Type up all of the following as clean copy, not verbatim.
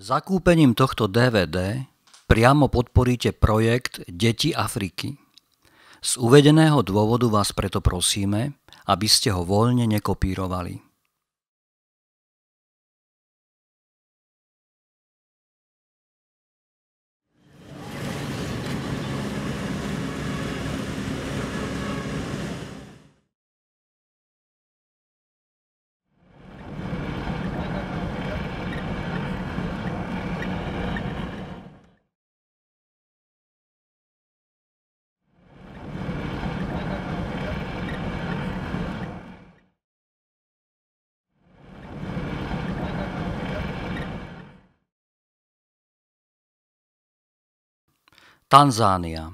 Zakúpením tohto DVD priamo podporíte projekt Deti Afriky. Z uvedeného dôvodu vás preto prosíme, aby ste ho voľne nekopírovali. Tanzánia.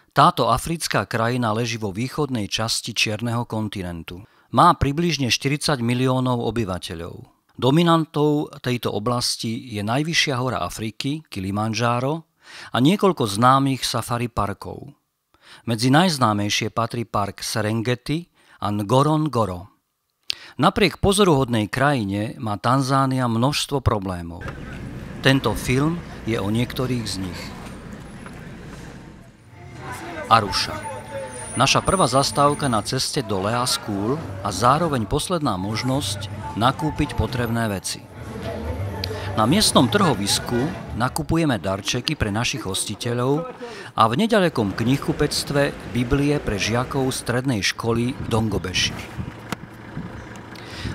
Táto africká krajina leží vo východnej časti Čierneho kontinentu. Má približne 40 miliónov obyvateľov. Dominantou tejto oblasti je najvyššia hora Afriky, Kilimandžáro, a niekoľko známych safari parkov. Medzi najznámejšie patrí park Serengeti a Ngorongoro. Napriek pozoruhodnej krajine má Tanzánia množstvo problémov. Tento film je o niektorých z nich. Arusha. Naša prvá zastávka na ceste do Lea School a zároveň posledná možnosť nakúpiť potrebné veci. Na miestnom trhovisku nakupujeme darčeky pre našich hostiteľov a v neďalekom knihkupectve Biblie pre žiakov strednej školy v Dongobeši.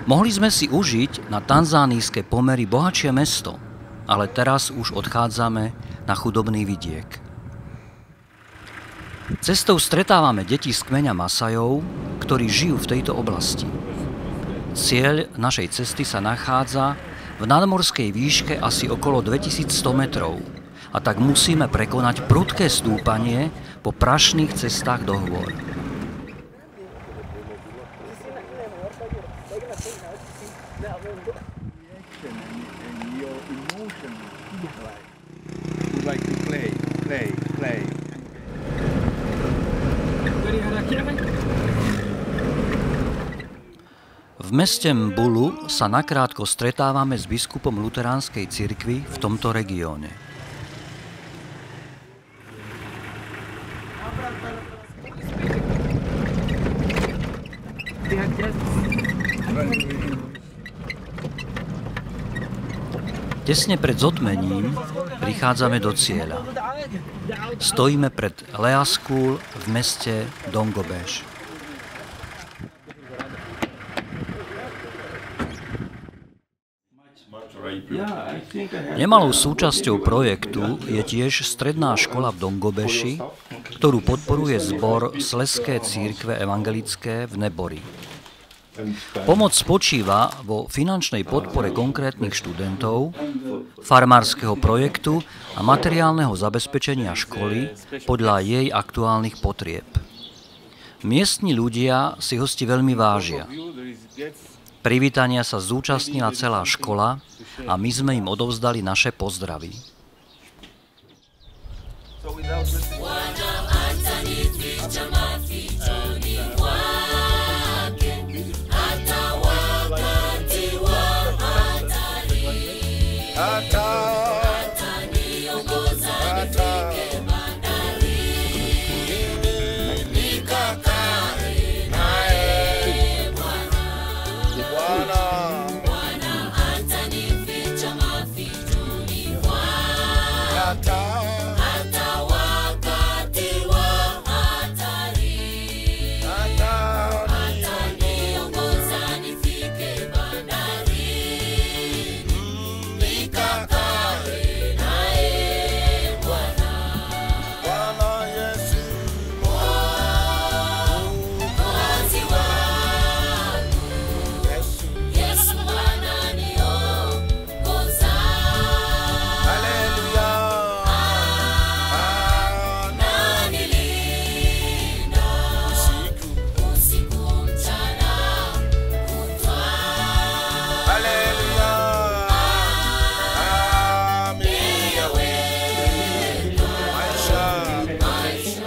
Mohli sme si užiť na tanzánijské pomery bohatšie mesto, ale teraz už odchádzame na chudobný vidiek. Cestou stretávame deti z kmeňa Masajov, ktorí žijú v tejto oblasti. Cieľ našej cesty sa nachádza v nadmorskej výške asi okolo 2100 metrov a tak musíme prekonať prudké stúpanie po prašných cestách do hôr. V meste Mbulu sa nakrátko stretávame s biskupom luteránskej cirkvi v tomto regióne. Tesne pred zotmením prichádzame do cieľa. Stojíme pred Lea School v meste Dongobeš. Nemalou súčasťou projektu je tiež stredná škola v Dongobeši, ktorú podporuje zbor Slezské cirkve evangelické v Nebori. Pomoc spočíva vo finančnej podpore konkrétnych študentov, farmárskeho projektu a materiálneho zabezpečenia školy podľa jej aktuálnych potrieb. Miestni ľudia si hosti veľmi vážia. Privítania sa zúčastnila celá škola a my sme im odovzdali naše pozdravy.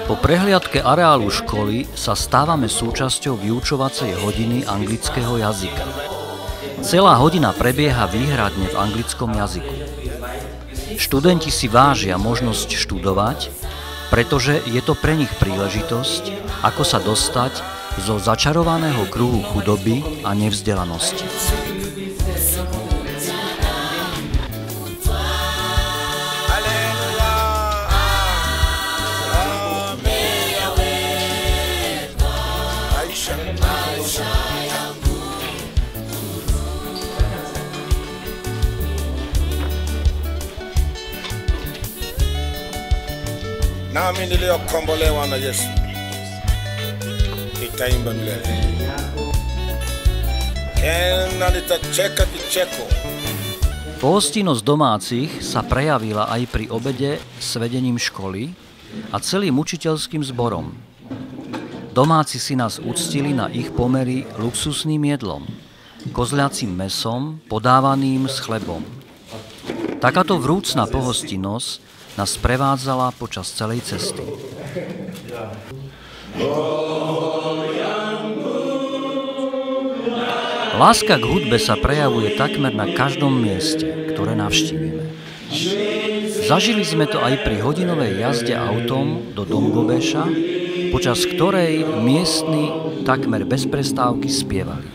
Po prehliadke areálu školy sa stávame súčasťou vyučovacej hodiny anglického jazyka. Celá hodina prebieha výhradne v anglickom jazyku. Študenti si vážia možnosť študovať, pretože je to pre nich príležitosť, ako sa dostať zo začarovaného kruhu chudoby a nevzdelanosti. Nami niliyokombolewa na Yesu itaimba milele, tena nitacheka kicheko. Pohostinnosť domácich sa prejavila aj pri obede s vedením školy a celým učiteľským zborom. Domáci si nás uctili na ich pomery luxusným jedlom, kozľacím mesom podávaným s chlebom. Takáto vrúcna pohostinnosť nás prevádzala počas celej cesty. Láska k hudbe sa prejavuje takmer na každom mieste, ktoré navštívime. Zažili sme to aj pri hodinovej jazde autom do Dongobeša, počas ktorej miestni takmer bez prestávky spievali.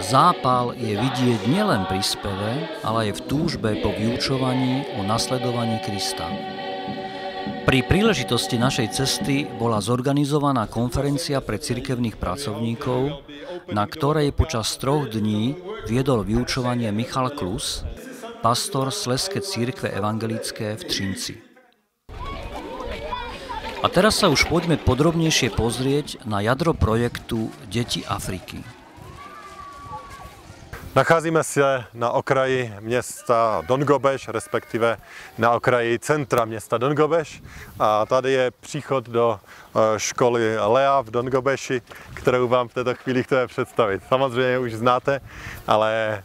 Zápal je vidieť nielen pri speve, ale aj v túžbe po vyučovaní o nasledovaní Krista. Pri príležitosti našej cesty bola zorganizovaná konferencia pre cirkevných pracovníkov, na ktorej počas 3 dní viedol vyučovanie Michal Klus, pastor Slezské cirkve evangelícké v Třinci. A teraz sa už poďme podrobnejšie pozrieť na jadro projektu Deti Afriky. Nacházíme se na okraji města Dongobeš, respektive na okraji centra města Dongobeš. A tady je příchod do školy Lea v Dongobeši, kterou vám v této chvíli chceme představit. Samozřejmě už znáte, ale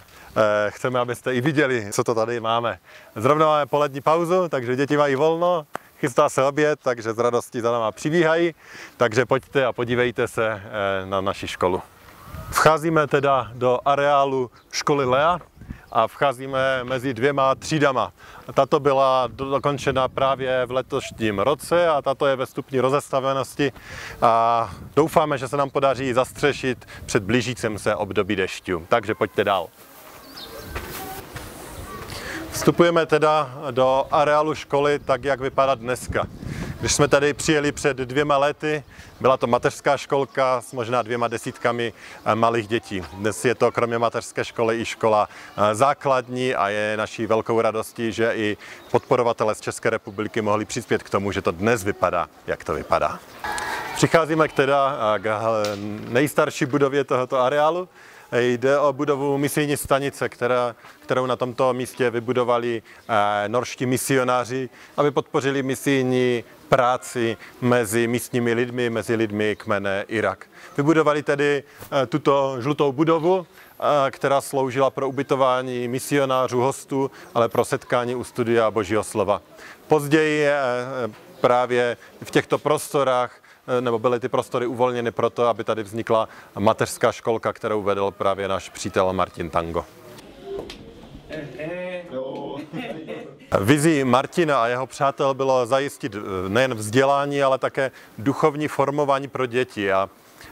chceme, abyste i viděli, co to tady máme. Zrovna máme polední pauzu, takže děti mají volno, chystá se oběd, takže z radosti za náma přibíhají. Takže pojďte a podívejte se na naši školu. Vcházíme teda do areálu školy Lea a vcházíme mezi 2 třídama. Tato byla dokončena právě v letošním roce a tato je ve stupni rozestavenosti a doufáme, že se nám podaří zastřešit před blížícím se období dešťů. Takže pojďte dál. Vstupujeme teda do areálu školy tak, jak vypadá dneska. Když jsme tady přijeli před 2 lety, byla to mateřská školka s možná 2 desítkami malých dětí. Dnes je to kromě mateřské školy i škola základní a je naší velkou radostí, že i podporovatelé z České republiky mohli přispět k tomu, že to dnes vypadá, jak to vypadá. Přicházíme k nejstarší budově tohoto areálu. Jde o budovu misijní stanice, kterou na tomto místě vybudovali norští misionáři, aby podpořili misijní práci mezi místními lidmi, mezi lidmi kmene Irak. Vybudovali tedy tuto žlutou budovu, která sloužila pro ubytování misionářů, hostů, ale pro setkání u studia Božího slova. Později právě v těchto prostorách nebo byly ty prostory uvolněny proto, aby tady vznikla mateřská školka, kterou vedl právě náš přítel Martin Tango. Vizí Martina a jeho přátel bylo zajistit nejen vzdělání, ale také duchovní formování pro děti. A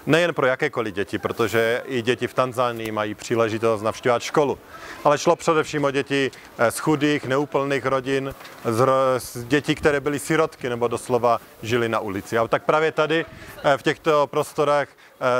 nejen pro jakékoliv děti, protože i děti v Tanzánii mají příležitost navštěvovat školu, ale šlo především o děti z chudých, neúplných rodin, z dětí, které byly sirotky nebo doslova žili na ulici. A tak právě tady v těchto prostorách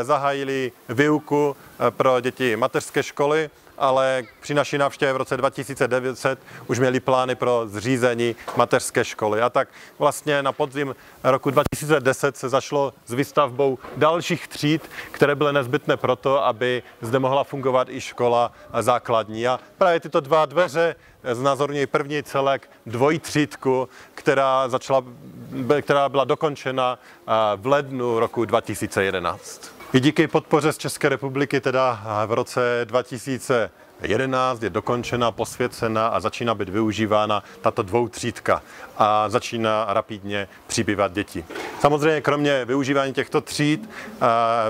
zahájili výuku pro děti mateřské školy, ale při naší návštěvě v roce 2010 už měli plány pro zřízení mateřské školy. A tak vlastně na podzim roku 2010 se začalo s výstavbou dalších tříd, které byly nezbytné proto, aby zde mohla fungovat i škola základní. A právě tyto dva dveře znázorňují první celek dvojtřídku, která byla dokončena v lednu roku 2011. I díky podpoře z České republiky teda v roce 2011 je dokončena, posvěcena a začíná být využívána tato dvoutřídka a začíná rapidně přibývat děti. Samozřejmě kromě využívání těchto tříd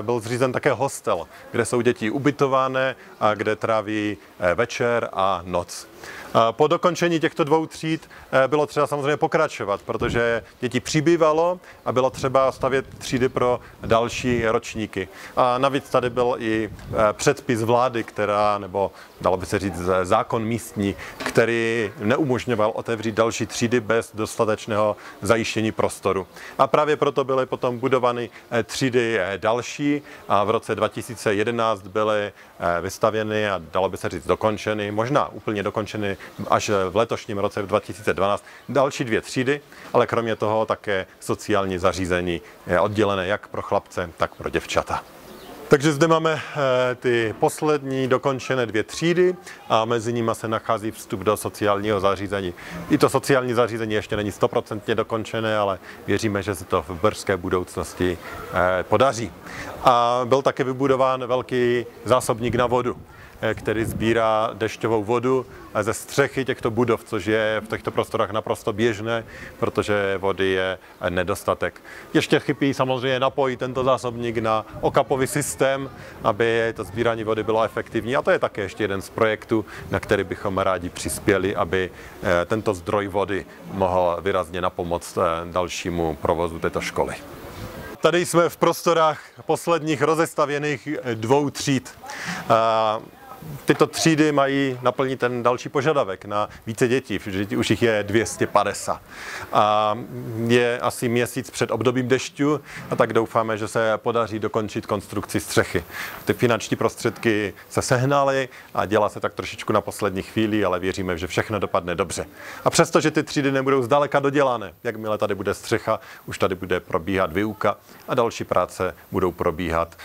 byl zřízen také hostel, kde jsou děti ubytované a kde tráví večer a noc. Po dokončení těchto dvou tříd bylo třeba samozřejmě pokračovat, protože dětí přibývalo a bylo třeba stavět třídy pro další ročníky. A navíc tady byl i předpis vlády, nebo dalo by se říct zákon místní, který neumožňoval otevřít další třídy bez dostatečného zajištění prostoru. A právě proto byly potom budovány třídy další a v roce 2011 byly vystavěny a dalo by se říct dokončeny, možná úplně dokončeny až v letošním roce v 2012 další dvě třídy, ale kromě toho také sociální zařízení oddělené jak pro chlapce, tak pro děvčata. Takže zde máme ty poslední dokončené dvě třídy a mezi nimi se nachází vstup do sociálního zařízení. I to sociální zařízení ještě není 100% dokončené, ale věříme, že se to v brzké budoucnosti podaří. A byl také vybudován velký zásobník na vodu, který sbírá dešťovou vodu ze střechy těchto budov, což je v těchto prostorách naprosto běžné, protože vody je nedostatek. Ještě chybí samozřejmě napojit tento zásobník na okapový systém, aby to sbírání vody bylo efektivní. A to je také ještě jeden z projektů, na který bychom rádi přispěli, aby tento zdroj vody mohl výrazně napomoct dalšímu provozu této školy. Tady jsme v prostorách posledních rozestavěných dvou tříd. Tyto třídy mají naplnit ten další požadavek na více dětí, protože už jich je 250. A je asi měsíc před obdobím dešťů a tak doufáme, že se podaří dokončit konstrukci střechy. Ty finanční prostředky se sehnaly a dělá se tak trošičku na poslední chvíli, ale věříme, že všechno dopadne dobře. A přestože ty třídy nebudou zdaleka dodělané, jakmile tady bude střecha, už tady bude probíhat výuka a další práce budou probíhat,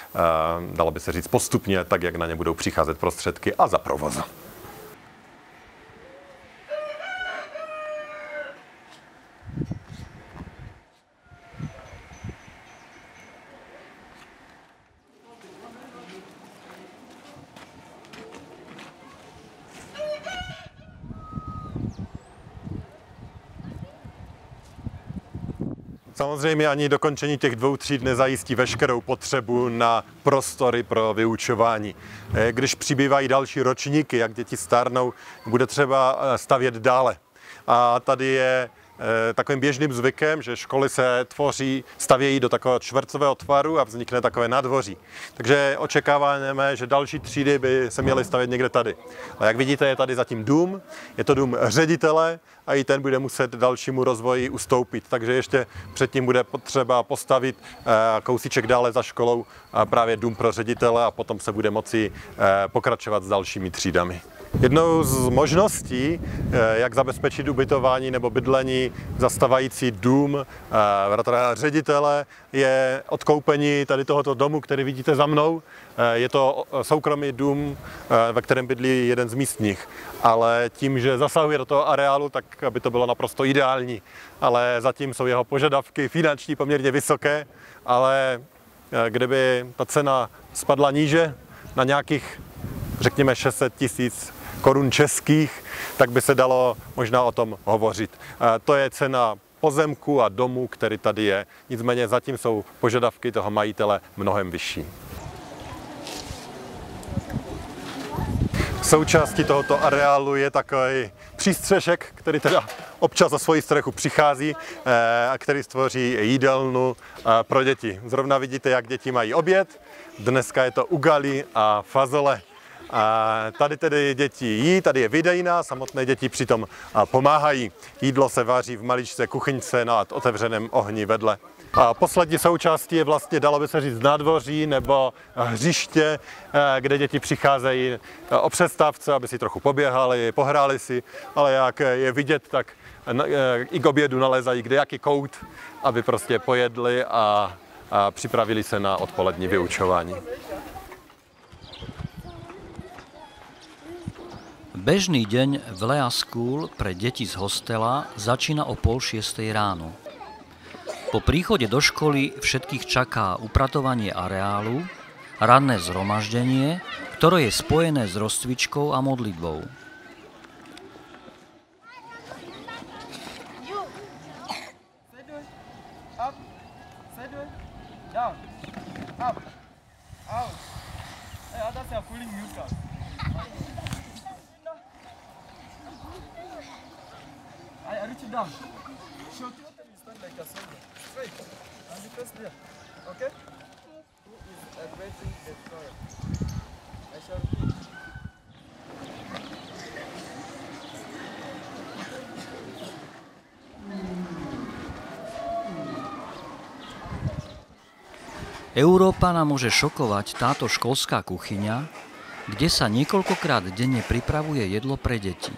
dalo by se říct, postupně, tak jak na ně budou přicházet prostředky a za provozu. Samozřejmě ani dokončení těch dvou tříd nezajistí veškerou potřebu na prostory pro vyučování. Když přibývají další ročníky, jak děti stárnou, bude třeba stavět dále. A tady je takovým běžným zvykem, že školy se stavějí do takového čtvercového tvaru a vznikne takové nádvoří. Takže očekáváme, že další třídy by se měly stavět někde tady. A jak vidíte, je tady zatím dům, je to dům ředitele a i ten bude muset dalšímu rozvoji ustoupit. Takže ještě předtím bude potřeba postavit kousíček dále za školou právě dům pro ředitele a potom se bude moci pokračovat s dalšími třídami. Jednou z možností, jak zabezpečit ubytování nebo bydlení za stávající dům ředitele, je odkoupení tady tohoto domu, který vidíte za mnou. Je to soukromý dům, ve kterém bydlí jeden z místních, ale tím, že zasahuje do toho areálu, tak by to bylo naprosto ideální. Ale zatím jsou jeho požadavky finanční poměrně vysoké, ale kdyby ta cena spadla níže na nějakých, řekněme, 600 000 korun českých, tak by se dalo možná o tom hovořit. To je cena pozemku a domu, který tady je. Nicméně zatím jsou požadavky toho majitele mnohem vyšší. Součástí tohoto areálu je takový přístřešek, který teda občas za svoji strechu přichází a který stvoří jídelnu pro děti. Zrovna vidíte, jak děti mají oběd. Dneska je to ugali a fazole. Tady tedy děti jí, tady je videjna, samotné děti přitom pomáhají. Jídlo se vaří v maličké kuchyňce na otevřeném ohni vedle. A poslední součástí je vlastně, dalo by se říct, nádvoří nebo hřiště, kde děti přicházejí o přestávce, aby si trochu poběhali, pohráli si, ale jak je vidět, tak i k obědu nalézají kdejaký kout, aby prostě pojedli a připravili se na odpolední vyučování. Bežný deň v Lea School pre deti z hostela začína o 5:30 ráno. Po príchode do školy všetkých čaká upratovanie areálu, ranné zhromaždenie, ktoré je spojené s rozcvičkou a modlitbou. Európana môže šokovať táto školská kuchyňa, kde sa niekoľkokrát denne pripravuje jedlo pre deti.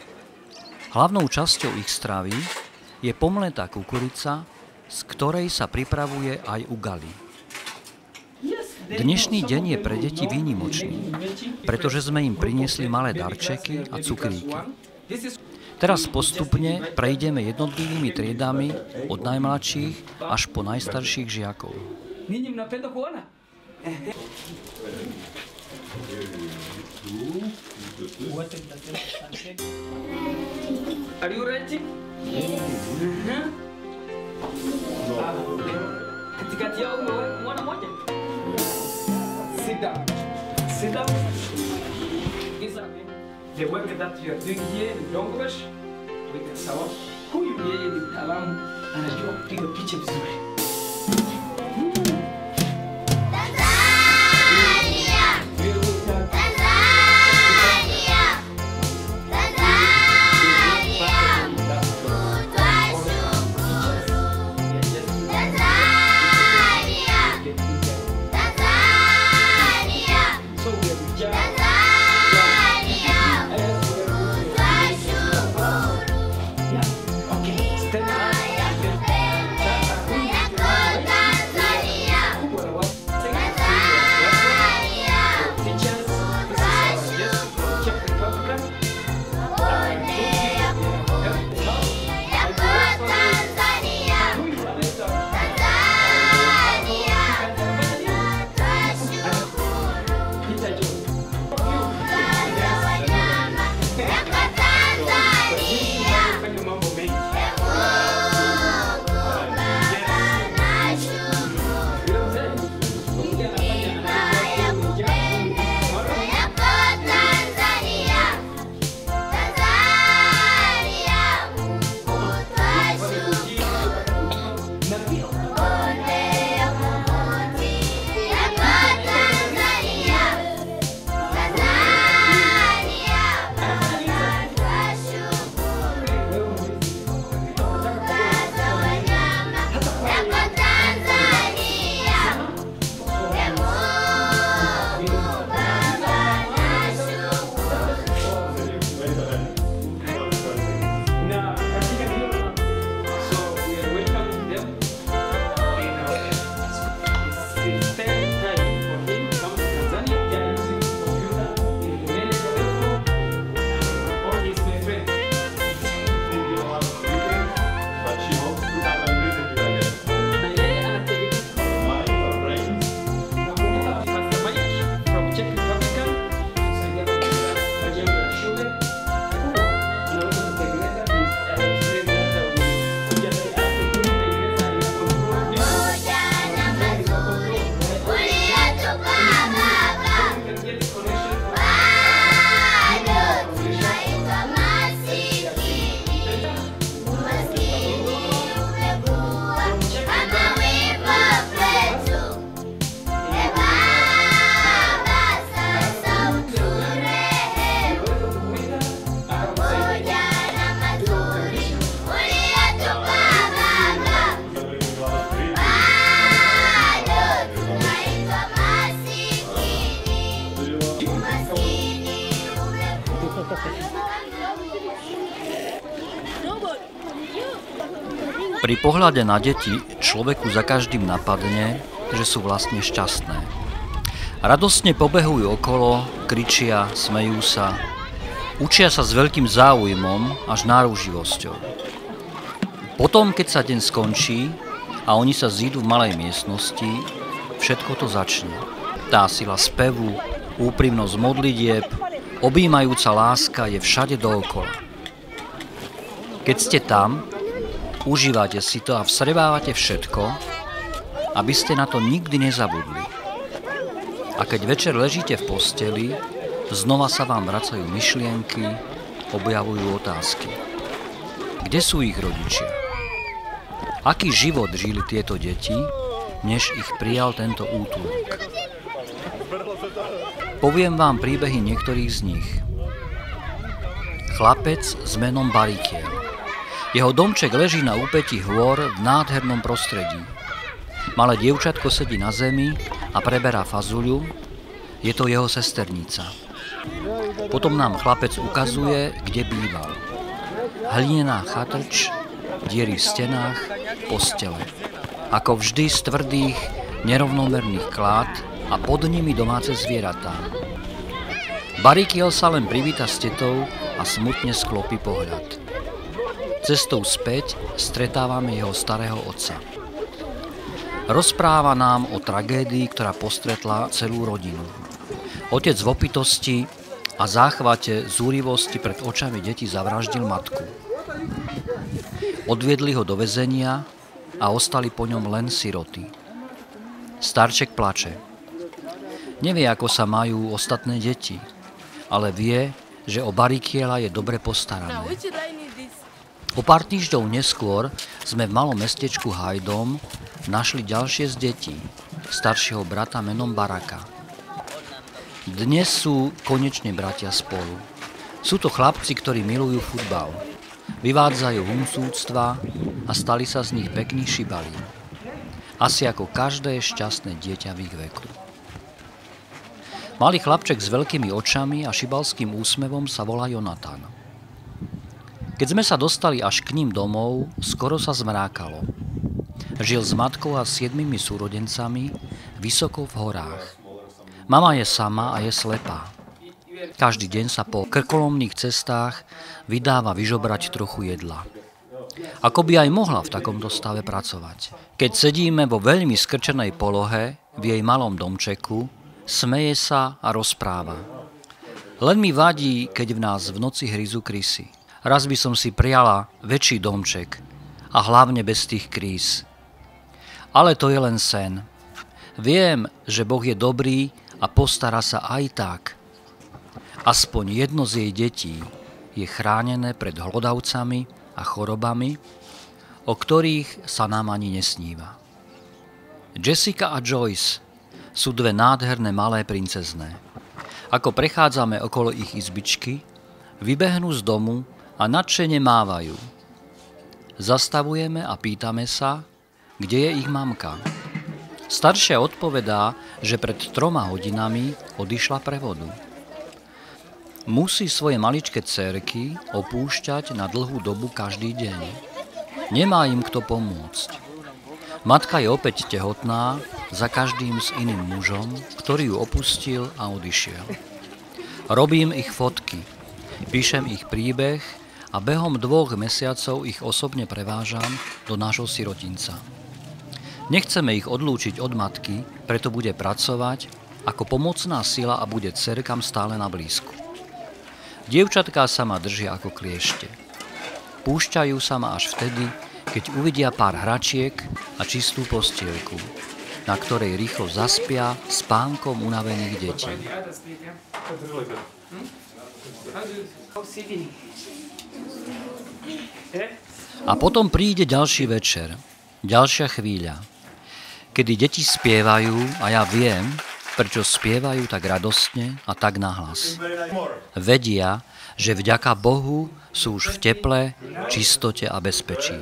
Hlavnou časťou ich stravy je pomletá kukurica, z ktorej sa pripravuje aj ugali. Dnešný deň je pre deti výnimočný, pretože sme im priniesli malé darčeky a cukríky. Teraz postupne prejdeme jednotlivými triedami od najmladších až po najstarších žiakov. Ninyi mnapenda kuona? Are you ready? Katikati yao mwana moja. Sit down. Sit down. The work that you are doing here in Dongobesh, weka sawa. Huyu yeye ni mtaalamu, anajua kupiga picha vizuri. Pri pohľade na deti človeku za každým napadne, že sú vlastne šťastné. Radostne pobehujú okolo, kričia, smejú sa, učia sa s veľkým záujmom až náruživosťou. Potom, keď sa deň skončí a oni sa zídu v malej miestnosti, všetko to začne. Tá sila spevu, úprimnosť modlitieb, objímajúca láska je všade dookola. Keď ste tam, užívate si to a vsrebávate všetko, aby ste na to nikdy nezabudli. A keď večer ležíte v posteli, znova sa vám vracajú myšlienky, objavujú otázky. Kde sú ich rodičia? Aký život žili tieto deti, než ich prijal tento útulok? Poviem vám príbehy niektorých z nich. Chlapec s menom Barikiel. Jeho domček leží na úpetí hôr v nádhernom prostredí. Malé dievčatko sedí na zemi a preberá fazuľu, je to jeho sesternica. Potom nám chlapec ukazuje, kde býval. Hlinená chatrč, diery v stenách, postele. Ako vždy z tvrdých, nerovnomerných klád a pod nimi domáce zvieratá. Barikiel sa len privíta s tetou a smutne sklopí pohľad. Cestou späť stretávame jeho starého otca. Rozpráva nám o tragédii, ktorá postretla celú rodinu. Otec v opitosti a záchvate zúrivosti pred očami detí zavraždil matku. Odviedli ho do väzenia a ostali po ňom len siroty. Starček plače. Nevie, ako sa majú ostatné deti, ale vie, že o Barikiela je dobre postarané. O pár týždňov neskôr sme v malom mestečku Hajdom našli ďalšie z detí, staršieho brata menom Baraka. Dnes sú konečne bratia spolu. Sú to chlapci, ktorí milujú futbal. Vyvádzajú humsúctva a stali sa z nich pekní šibali. Asi ako každé šťastné dieťa v ich veku. Malý chlapček s veľkými očami a šibalským úsmevom sa volá Jonatan. Keď sme sa dostali až k ním domov, skoro sa zmrákalo. Žil s matkou a 7 súrodencami vysoko v horách. Mama je sama a je slepá. Každý deň sa po krkolomných cestách vydáva vyžobrať trochu jedla. Ako by aj mohla v takomto stave pracovať. Keď sedíme vo veľmi skrčenej polohe v jej malom domčeku, smeje sa a rozpráva. Len mi vadí, keď v nás v noci hryzu krysy. Raz by som si prijala väčší domček a hlavne bez tých krís. Ale to je len sen. Viem, že Boh je dobrý a postará sa aj tak. Aspoň jedno z jej detí je chránené pred hlodavcami a chorobami, o ktorých sa nám ani nesníva. Jessica a Joyce sú dve nádherné malé princezné. Ako prechádzame okolo ich izbičky, vybehnú z domu a nadšene mávajú. Zastavujeme a pýtame sa, kde je ich mamka. Staršia odpovedá, že pred 3 hodinami odišla pre vodu. Musí svoje maličké dcérky opúšťať na dlhú dobu každý deň. Nemá im kto pomôcť. Matka je opäť tehotná za každým s iným mužom, ktorý ju opustil a odišiel. Robím ich fotky, píšem ich príbeh a behom 2 mesiacov ich osobne prevážam do nášho sirotinca. Nechceme ich odlúčiť od matky, preto bude pracovať ako pomocná sila a bude dcerkám stále na blízku. Dievčatká sa ma držia ako kliešte. Púšťajú sa ma až vtedy, keď uvidia pár hračiek a čistú postielku, na ktorej rýchlo zaspia spánkom unavených detí. A potom príde ďalší večer, ďalšia chvíľa, kedy deti spievajú a ja viem, prečo spievajú tak radostne a tak nahlas. Vedia, že vďaka Bohu sú už v teple, čistote a bezpečí.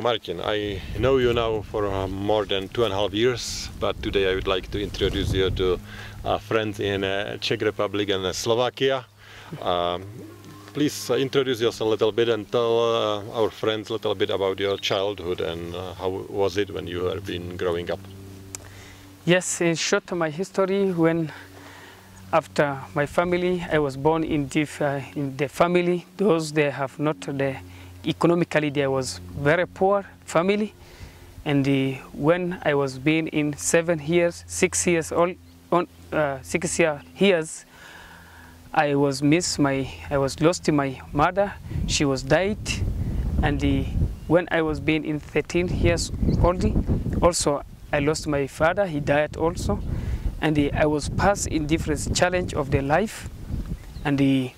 Martin, I know you now for more than 2.5 years, but today I would like to introduce you to friends in Czech Republic and Slovakia. Please introduce yourself a little bit and tell our friends a little bit about your childhood and how was it when you have been growing up. Yes, in short, my history, when after my family, I was born in the family, those they have not economically, there was very poor family, and when I was being in 6 years old, I was lost to my mother. She was died, and when I was being in 13 years old, also I lost my father. He died also, and I was passed in different challenge of the life, and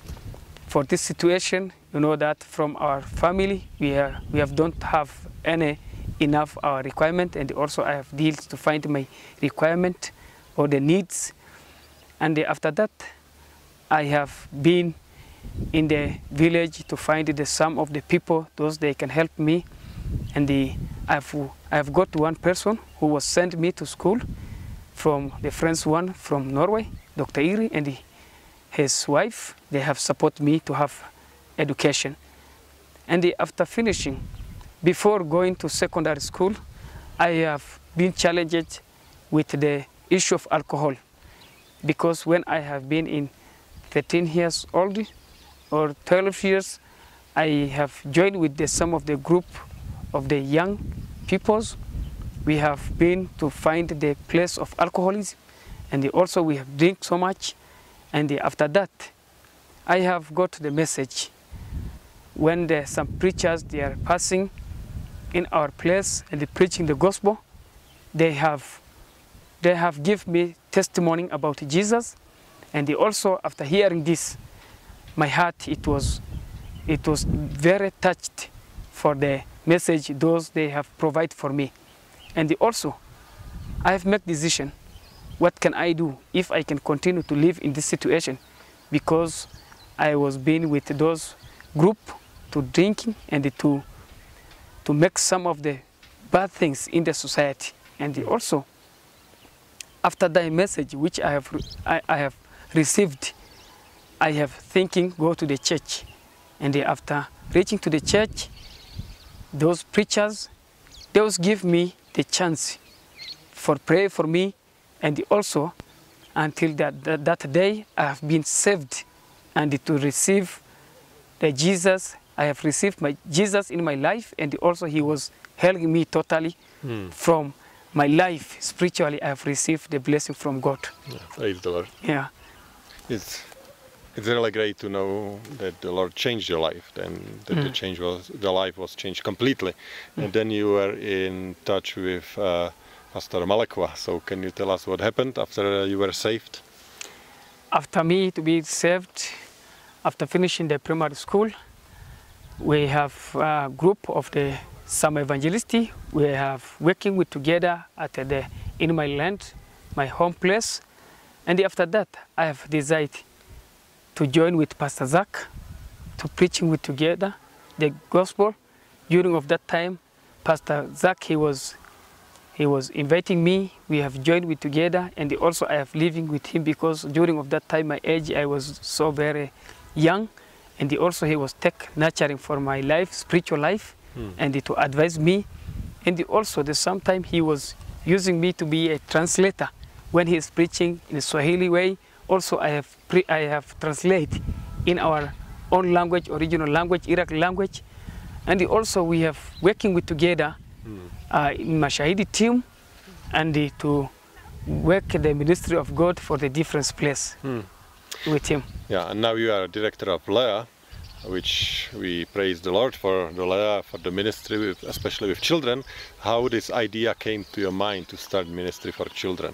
for this situation, you know that from our family we don't have any enough our requirement, and also I have deals to find my requirement or the needs, and after that I have been in the village to find some of the people, those they can help me, and I've got one person who was sent me to school from the French one from Norway, Dr. Iri, and his wife. They have supported me to have education. And after finishing, before going to secondary school, I have been challenged with the issue of alcohol, because when I have been in 13 years old or 12 years, I have joined with some of the group of the young peoples. We have been to find the place of alcoholism, and also we have drink so much, and after that I have got the message when some preachers they are passing in our place and they preaching the gospel. They have given me testimony about Jesus, and also after hearing this, my heart it was very touched for the message those they have provided for me. And also I have made decision, what can I do if I can continue to live in this situation, because I was being with those group to drinking and to make some of the bad things in the society. And also after that message which I have received, I have thinking go to the church, and after reaching to the church, those preachers, those give me the chance for pray for me, and also until that day I have been saved, and to receive the Jesus. I have received my Jesus in my life, and also he was helping me totally from my life spiritually. I have received the blessing from God. Yeah, praise the Lord. Yeah, it's really great to know that the Lord changed your life, and that the life was changed completely. And then you were in touch with Pastor Malekwa. So can you tell us what happened after you were saved? After me to be saved, after finishing the primary school, we have a group of some evangelists. We have working together in my land, my home place. And after that, I have decided to join with Pastor Zach to preaching together the gospel. During of that time, Pastor Zach, he was inviting me. We have joined together, and also I have living with him, because during of that time my age I was so very young, and also he was nurturing for my life, spiritual life, and to advise me, and also the sometime he was using me to be a translator when he is preaching in a Swahili way. Also I have translated in our own language, original language, Iraqi language, and also we have working together in Mashahidi team, and to work the ministry of God for the different place with him. Yeah, and now you are director of Lea, which we praise the Lord for the Lea, for the ministry, especially with children. How this idea came to your mind to start ministry for children?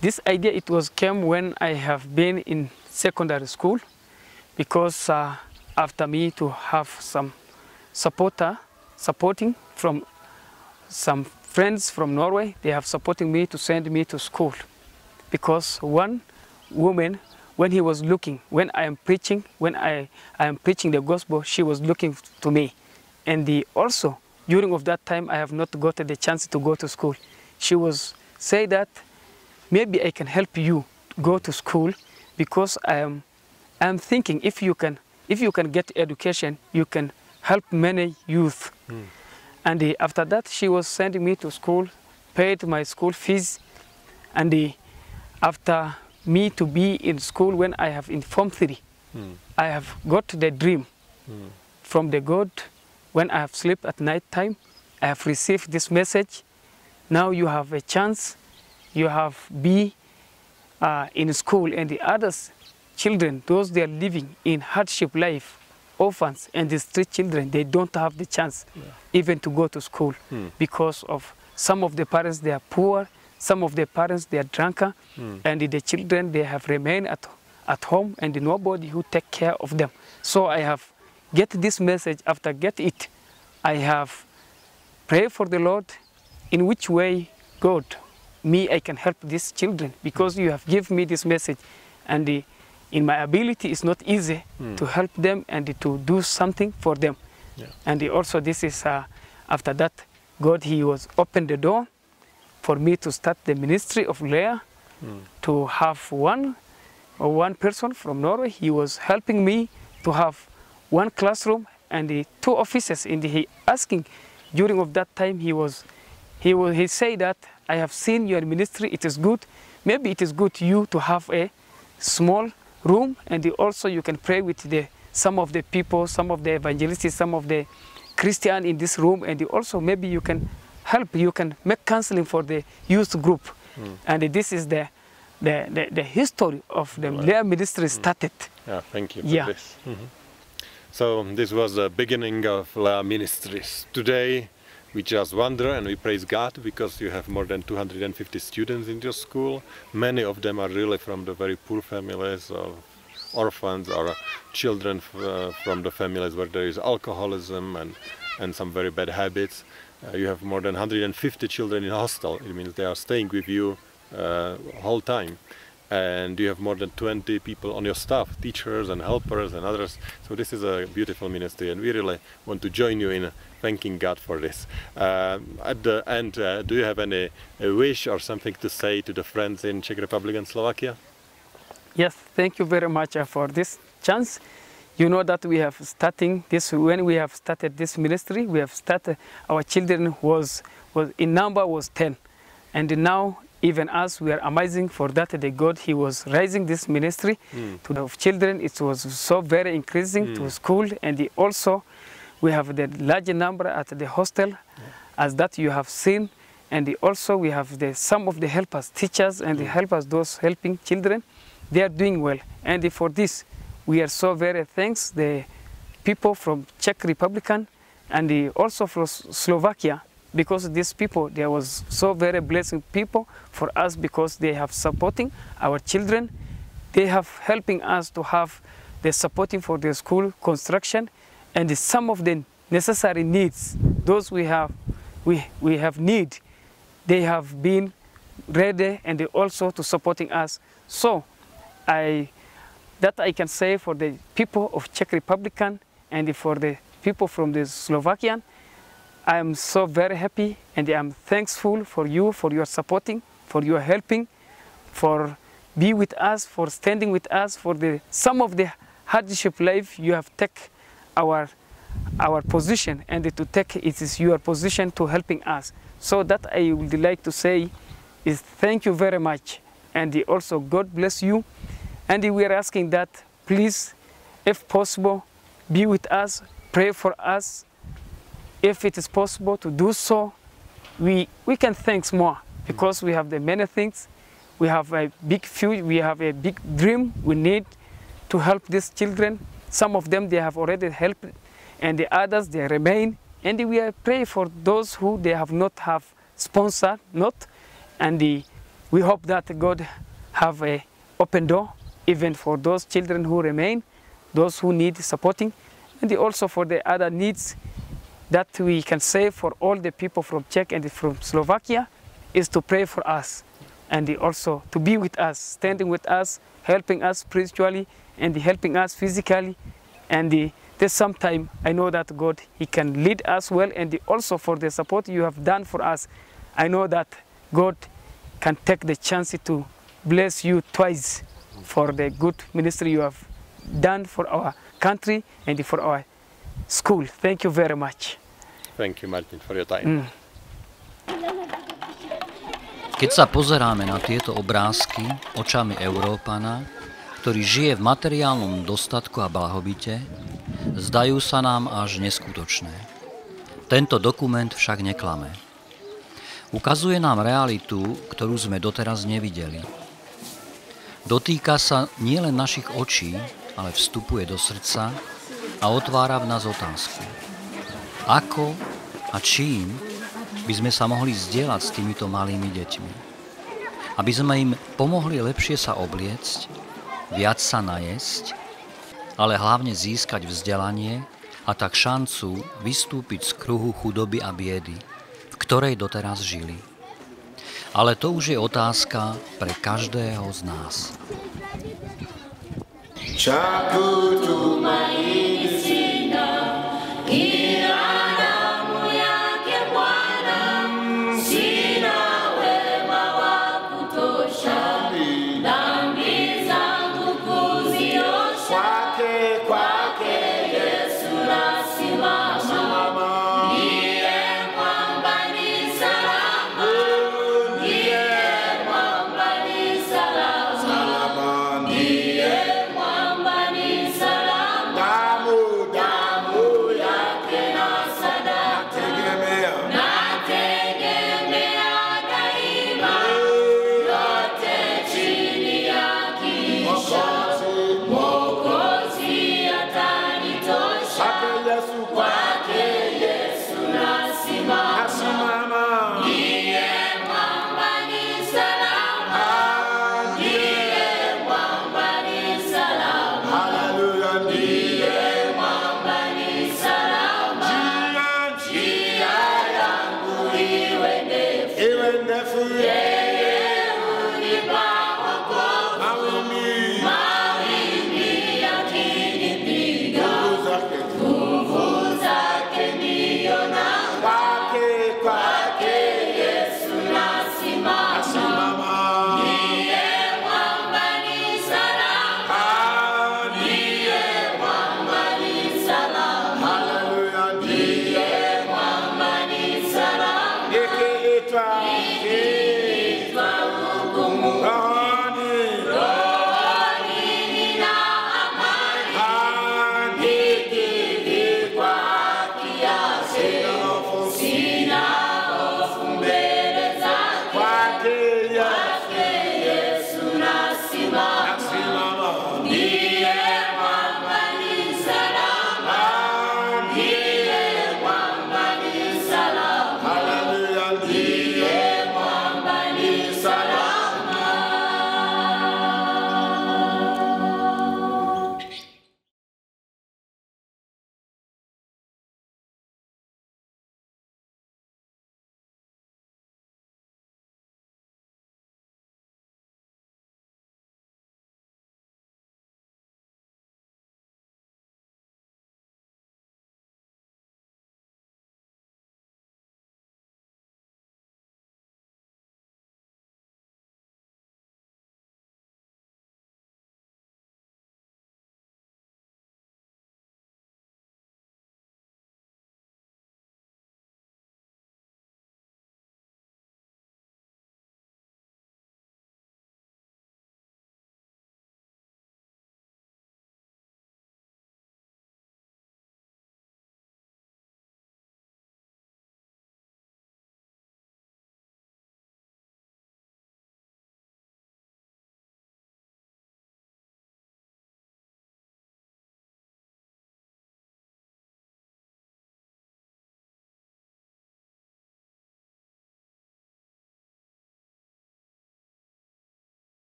This idea came when I have been in secondary school, because after me to have some supporting from some friends from Norway, they have supporting me to send me to school, because one woman, when he was looking, when I am preaching the gospel, she was looking to me, and also during of that time I have not got the chance to go to school. She was say that maybe I can help you go to school because I'm thinking if you can get education, you can help many youth. And after that, she was sending me to school, paid my school fees, and after me to be in school when I have in Form 3, I have got the dream from the God. When I have slept at night time, I have received this message. Now you have a chance, you have be in school, and the others children, those they are living in hardship life, orphans and the street children, they don't have the chance even to go to school because of some of the parents, they are poor, some of the parents, they are drunken, and the children, they have remained at home and nobody who take care of them. So I have get this message. After get it, I have prayed for the Lord in which way, God, I can help these children because you have given me this message, and in my ability it's not easy to help them and to do something for them. And also this is after that God, he was opened the door for me to start the ministry of Leah, to have one person from Norway. He was helping me to have one classroom and the 2 officers. And he asking during of that time, he said that I have seen your ministry, it is good. Maybe it is good you to have a small room, and also you can pray with some of the people, some of the evangelists, some of the Christian in this room, and also maybe you can help, you can make counseling for the youth group. And this is the history of the Leah ministry started. Yeah, thank you for this. So this was the beginning of Leah Ministries. Today we just wonder and we praise God because you have more than 250 students in your school. Many of them are really from the very poor families, or orphans, or children from the families where there is alcoholism and some very bad habits. You have more than 150 children in hostel. It means they are staying with you whole time. And you have more than 20 people on your staff, teachers and helpers and others. So this is a beautiful ministry, and we really want to join you in thanking God for this. At the end, do you have any wish or something to say to the friends in Czech Republic and Slovakia? Yes, thank you very much for this chance. You know that we have starting this, when we have started this ministry, we have started, our children was in number was 10. And now, even us, we are amazing for that. The God, he was raising this ministry to the children. It was so very increasing to school, and also we have the large number at the hostel, as that you have seen, and also we have some of the helpers, teachers, and the helpers, those helping children. They are doing well, and for this we are so very thanks the people from Czech Republic and also from Slovakia. Because these people, there was so very blessing people for us, because they have supporting our children. They have helping us to have the supporting for the school construction, and some of the necessary needs, those we have need, they have been ready and also to supporting us. So that I can say for the people of Czech Republic and for the people from the Slovakian, I am so very happy, and I am thankful for you, for your supporting, for your helping, for be with us, for standing with us, for some of the hardship life you have take our position, and to take it is your position to helping us. So that I would like to say is thank you very much, and also God bless you. And we are asking that please, if possible, be with us, pray for us. If it is possible to do so, we can thank more, because we have the many things. We have a big future, we have a big dream. We need to help these children. Some of them they have already helped, and the others they remain. And we are praying for those who they have not have sponsored, and we hope that God have a open door even for those children who remain, those who need supporting, and also for the other needs. That we can say for all the people from Czech and from Slovakia is to pray for us, and also to be with us, standing with us, helping us spiritually and helping us physically. And the There's some time I know that God, He can lead us well, and also for the support you have done for us. I know that God can take the chance to bless you twice for the good ministry you have done for our country and for our school. Thank you very much. Thank you, Martin, for your time. Keď sa pozeráme na tieto obrázky očami Európana, ktorý žije v materiálnom dostatku a blahobite, zdajú sa nám až neskutočné. Tento dokument však neklame. Ukazuje nám realitu, ktorú sme doteraz nevideli. Dotýka sa nielen našich očí, ale vstupuje do srdca a otvára v nás otázku. Ako a čím by sme sa mohli zdieľať s týmito malými deťmi? Aby sme im pomohli lepšie sa obliecť, viac sa najesť, ale hlavne získať vzdelanie a tak šancu vystúpiť z kruhu chudoby a biedy, v ktorej doteraz žili. Ale to už je otázka pre každého z nás. Eke etwa